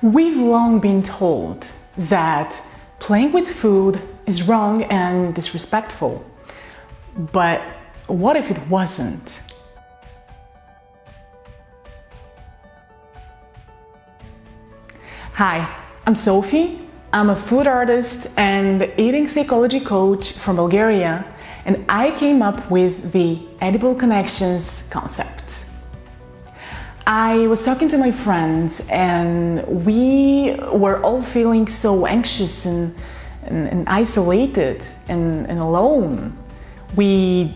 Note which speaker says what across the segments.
Speaker 1: We've long been told that playing with food is wrong and disrespectful. But what if it wasn't? Hi, I'm Sophie. I'm a food artist and eating psychology coach from Bulgaria, and I came up with the edible connections concept. I was talking to my friends and we were all feeling so anxious and isolated and alone. We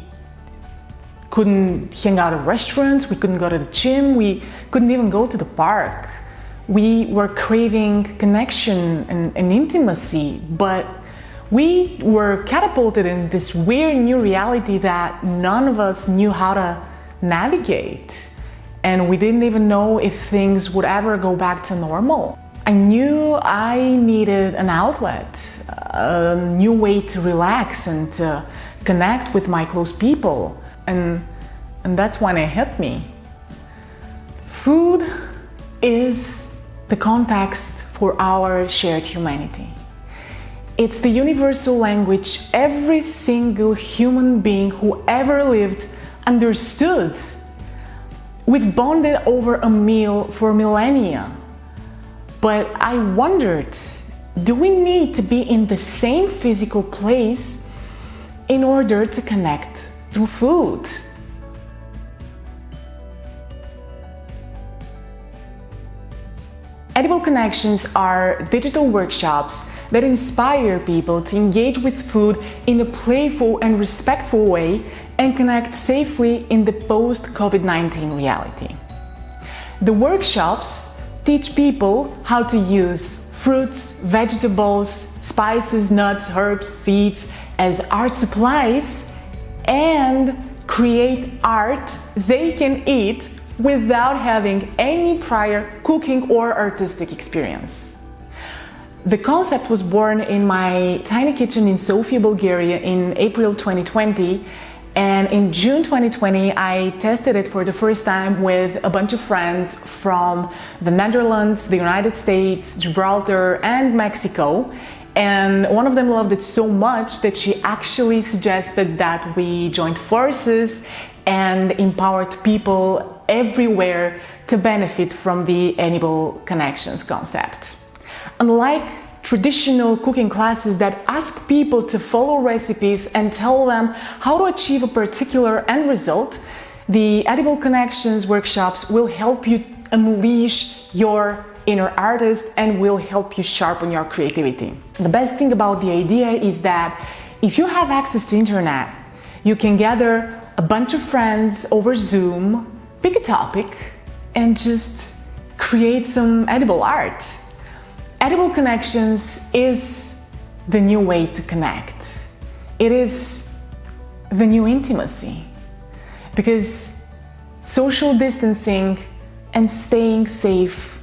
Speaker 1: couldn't hang out at restaurants, we couldn't go to the gym, we couldn't even go to the park. We were craving connection and intimacy, but we were catapulted in this weird new reality that none of us knew how to navigate. And we didn't even know if things would ever go back to normal. I knew I needed an outlet, a new way to relax and to connect with my close people. And that's when it hit me. Food is the context for our shared humanity. It's the universal language every single human being who ever lived understood. We've bonded over a meal for millennia. But I wondered, do we need to be in the same physical place in order to connect through food? Edible Connections are digital workshops that inspire people to engage with food in a playful and respectful way and connect safely in the post-COVID-19 reality. The workshops teach people how to use fruits, vegetables, spices, nuts, herbs, seeds as art supplies and create art they can eat without having any prior cooking or artistic experience. The concept was born in my tiny kitchen in Sofia, Bulgaria in April 2020, and in June 2020 I tested it for the first time with a bunch of friends from the Netherlands, the United States, Gibraltar and Mexico, and one of them loved it so much that she actually suggested that we joined forces and empowered people everywhere to benefit from the Edible Connections concept. Unlike traditional cooking classes that ask people to follow recipes and tell them how to achieve a particular end result, the Edible Connections workshops will help you unleash your inner artist and will help you sharpen your creativity. The best thing about the idea is that if you have access to internet, you can gather a bunch of friends over Zoom, pick a topic, and just create some edible art. Edible Connections is the new way to connect. It is the new intimacy, because social distancing and staying safe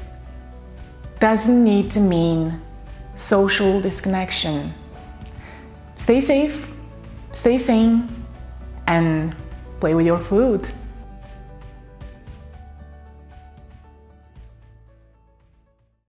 Speaker 1: doesn't need to mean social disconnection. Stay safe, stay sane, and play with your food.